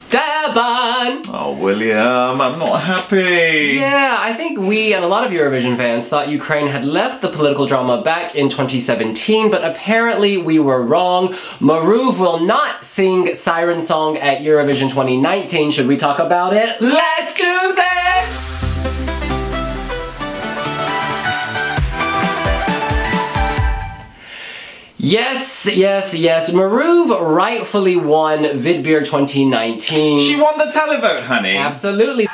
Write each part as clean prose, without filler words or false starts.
Daban! Oh, William, I'm not happy. Yeah, I think we and a lot of Eurovision fans thought Ukraine had left the political drama back in 2017, but apparently we were wrong. Maruv will not sing Siren Song at Eurovision 2019. Should we talk about it? Let's do this! Yes. Maruv rightfully won Vidbir 2019. She won the televote, honey. Absolutely.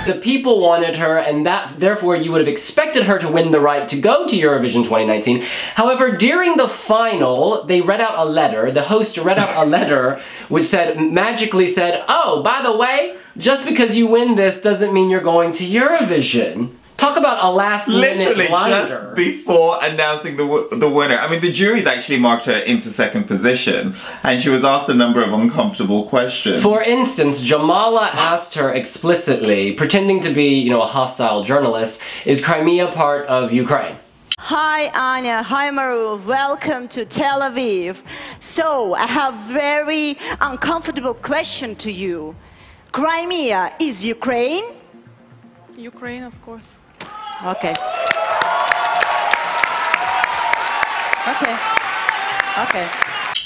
The people wanted her, and therefore you would have expected her to win the right to go to Eurovision 2019. However, during the final, they read out a letter, the host read out a letter which magically said, oh, by the way, just because you win this doesn't mean you're going to Eurovision. Talk about a last-minute blunder. Just before announcing the winner. I mean, the jury's actually marked her into second position, and she was asked a number of uncomfortable questions. For instance, Jamala asked her explicitly, pretending to be, a hostile journalist, is Crimea part of Ukraine? Hi Anya, hi Maruv, welcome to Tel Aviv. So, I have very uncomfortable question to you. Crimea is Ukraine? Ukraine, of course. Okay. Okay.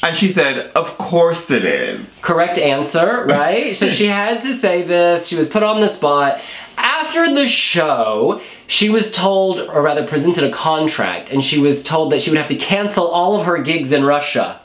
And she said, of course it is. Correct answer, right? So she had to say this, she was put on the spot. After the show, she was told, or rather presented a contract, and she was told that she would have to cancel all of her gigs in Russia.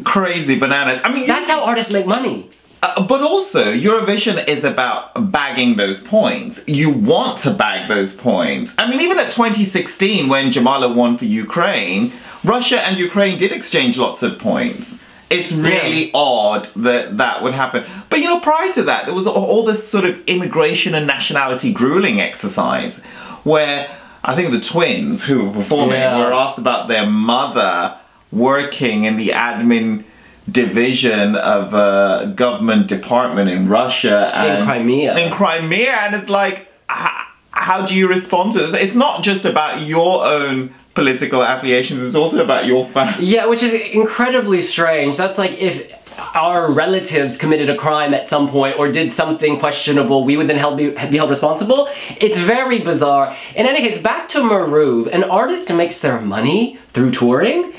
Crazy bananas. I mean, that's how artists make money. But also, Eurovision is about bagging those points. You want to bag those points. I mean, even at 2016, when Jamala won for Ukraine, Russia and Ukraine did exchange lots of points. It's really odd that that would happen. But prior to that, there was all this sort of immigration and nationality grueling exercise where I think the twins who were performing were asked about their mother working in the admin division of a government department in Russia and in Crimea, and it's like, how do you respond to this? It's not just about your own political affiliations, it's also about your family. Yeah, which is incredibly strange. That's like if our relatives committed a crime at some point or did something questionable, we would then be held responsible. It's very bizarre. In any case, back to Maruv. An artist makes their money through touring.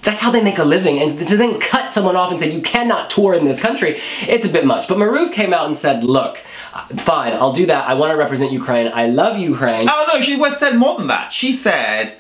That's how they make a living, and to then cut someone off and say, you cannot tour in this country, it's a bit much. But Maruv came out and said, look, fine, I'll do that. I want to represent Ukraine. I love Ukraine. Oh no, she said more than that. She said,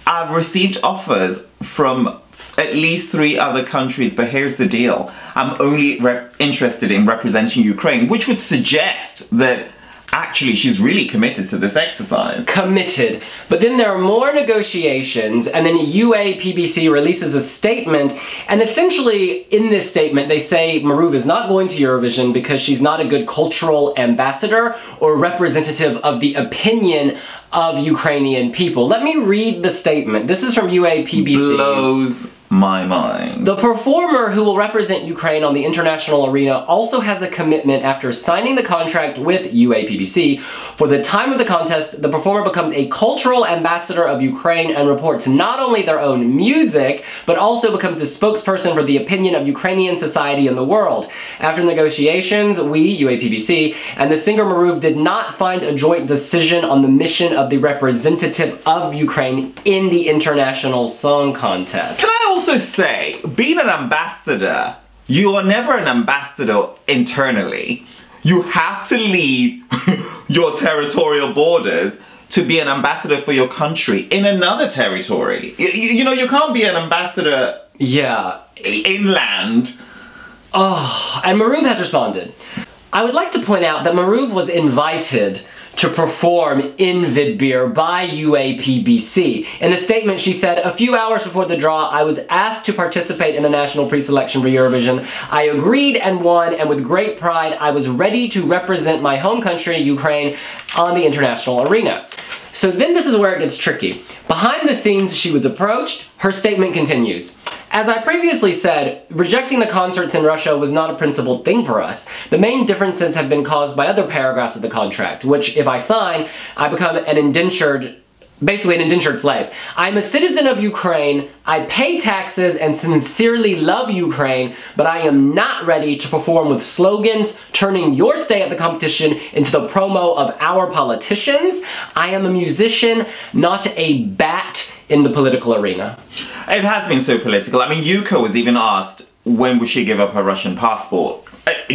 I've received offers from at least 3 other countries, but here's the deal. I'm only interested in representing Ukraine, which would suggest that actually she's really committed to this exercise. Committed. But then there are more negotiations, and then UAPBC releases a statement, and essentially in this statement they say Maruv is not going to Eurovision because she's not a good cultural ambassador or representative of the opinion of Ukrainian people. Let me read the statement. This is from UAPBC. Blows my mind. The performer who will represent Ukraine on the international arena also has a commitment after signing the contract with UAPBC. For the time of the contest, the performer becomes a cultural ambassador of Ukraine and reports not only their own music, but also becomes a spokesperson for the opinion of Ukrainian society in the world. After negotiations, we, UAPBC, and the singer Maruv did not find a joint decision on the mission of the representative of Ukraine in the international song contest. Can I also say, being an ambassador, you are never an ambassador internally. You have to leave your territorial borders to be an ambassador for your country in another territory. You can't be an ambassador inland. Oh, and Maruv has responded. I would like to point out that Maruv was invited to perform in Vidbir by UAPBC. In a statement she said, a few hours before the draw, I was asked to participate in the national pre-selection for Eurovision. I agreed and won, and with great pride, I was ready to represent my home country, Ukraine, on the international arena. So then this is where it gets tricky. Behind the scenes, she was approached. Her statement continues. As I previously said, rejecting the concerts in Russia was not a principled thing for us. The main differences have been caused by other paragraphs of the contract, which, if I sign, I become an indentured basically an indentured slave. I'm a citizen of Ukraine, I pay taxes and sincerely love Ukraine, but I am not ready to perform with slogans turning your stay at the competition into the promo of our politicians. I am a musician, not a bat in the political arena. It has been so political. I mean, Yuka was even asked when would she give up her Russian passport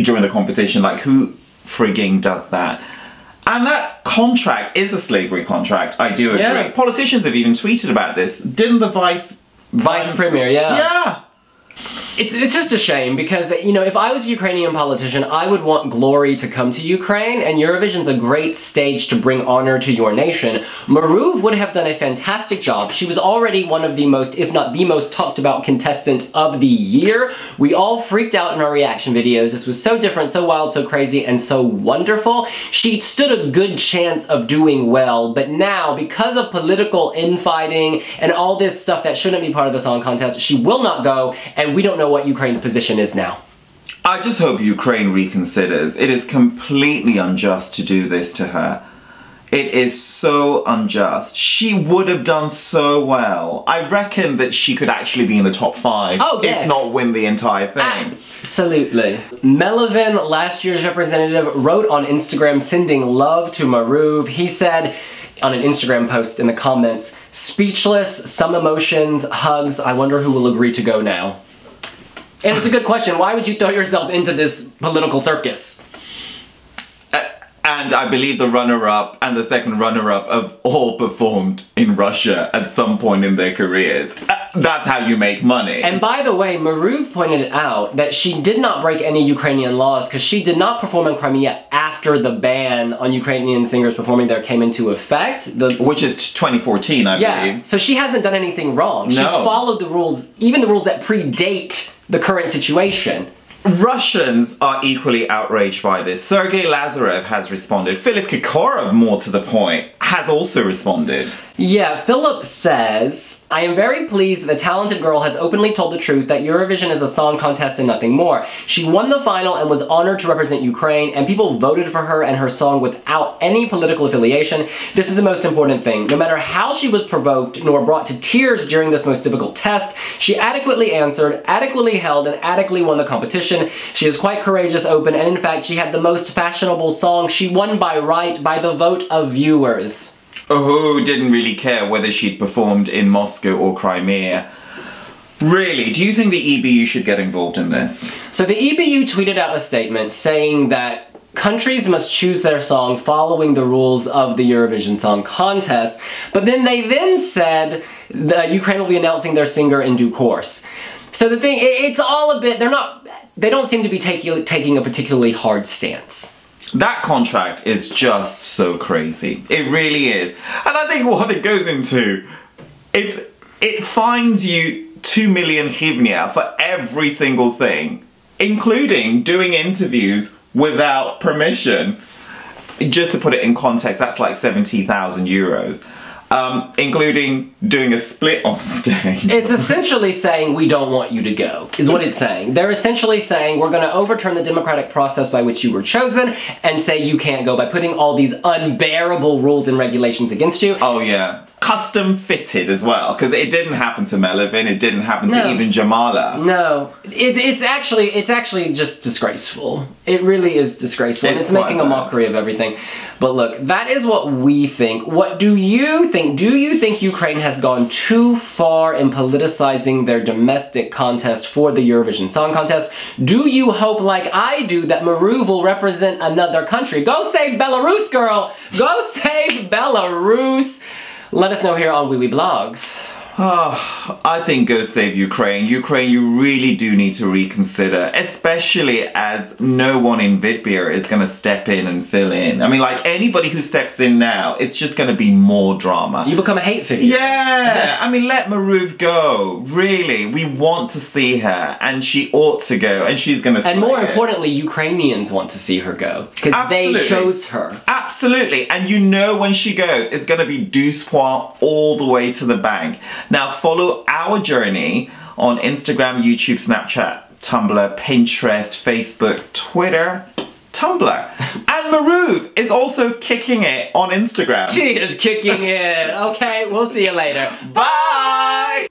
during the competition. Like, who frigging does that? And that contract is a slavery contract, I do agree. Yeah. Politicians have even tweeted about this. Didn't the vice premier, yeah. Yeah. It's just a shame because, you know, if I was a Ukrainian politician, I would want glory to come to Ukraine, and Eurovision's a great stage to bring honor to your nation. Maruv would have done a fantastic job. She was already one of the most, if not the most talked about contestant of the year. We all freaked out in our reaction videos. This was so different, so wild, so crazy, and so wonderful. She stood a good chance of doing well, but now, because of political infighting and all this stuff that shouldn't be part of the song contest, she will not go, and we don't know what Ukraine's position is now. I just hope Ukraine reconsiders. It is completely unjust to do this to her. It is so unjust. She would have done so well. I reckon that she could actually be in the top 5, yes. if not win the entire thing. Absolutely. Melvin, last year's representative, wrote on Instagram sending love to Maruv. He said on an Instagram post in the comments, "Speechless, some emotions, hugs, I wonder who will agree to go now." And it's a good question. Why would you throw yourself into this political circus? And I believe the runner-up and the second runner-up have all performed in Russia at some point in their careers. That's how you make money. And by the way, Maruv pointed out that she did not break any Ukrainian laws because she did not perform in Crimea after the ban on Ukrainian singers performing there came into effect. Which is 2014, I believe. So she hasn't done anything wrong. No. She's followed the rules, even the rules that predate the current situation. Russians are equally outraged by this. Sergei Lazarev has responded. Philip Kirkorov, more to the point, has also responded. Yeah, Philip says, "I am very pleased that the talented girl has openly told the truth that Eurovision is a song contest and nothing more. She won the final and was honored to represent Ukraine, and people voted for her and her song without any political affiliation. This is the most important thing. No matter how she was provoked nor brought to tears during this most difficult test, she adequately answered, adequately held, and adequately won the competition. She is quite courageous, open, and in fact, she had the most fashionable song. She won by right, by the vote of viewers." Who didn't really care whether she'd performed in Moscow or Crimea. Really, do you think the EBU should get involved in this? So the EBU tweeted out a statement saying that countries must choose their song following the rules of the Eurovision Song Contest, but then they said that Ukraine will be announcing their singer in due course. So the thing, it's all a bit, they don't seem to be taking a particularly hard stance. That contract is just so crazy. It really is. And I think what it goes into, it fines you 2 million hryvnia for every single thing, including doing interviews without permission. Just to put it in context, that's like 70,000 euros. Including doing a split on stage. It's essentially saying, we don't want you to go, is what it's saying. They're essentially saying, we're gonna overturn the democratic process by which you were chosen and say you can't go by putting all these unbearable rules and regulations against you. Oh yeah. Custom fitted as well, because it didn't happen to Melvin, it didn't happen to even Jamala. No, it's actually just disgraceful. It really is disgraceful. It's making a mockery of everything. But look, that is what we think. What do you think? Do you think Ukraine has gone too far in politicizing their domestic contest for the Eurovision Song Contest? Do you hope, like I do, that Maruv will represent another country? Go save Belarus, girl! Go save Belarus! Let us know here on wiwibloggs. Oh, I think go save Ukraine. Ukraine, you really do need to reconsider, especially as no one in Vidbir is going to step in and fill in. I mean, like, anybody who steps in now, it's just going to be more drama. You become a hate figure. Yeah! I mean, let Maruv go. Really, we want to see her, and she ought to go, and she's going to And more importantly, Ukrainians want to see her go, because they chose her. Absolutely, and you know when she goes, it's going to be douze points all the way to the bank. Now follow our journey on Instagram, YouTube, Snapchat, Tumblr, Pinterest, Facebook, Twitter, Tumblr. And Maruv is also kicking it on Instagram. She is kicking it. Okay, we'll see you later. Bye!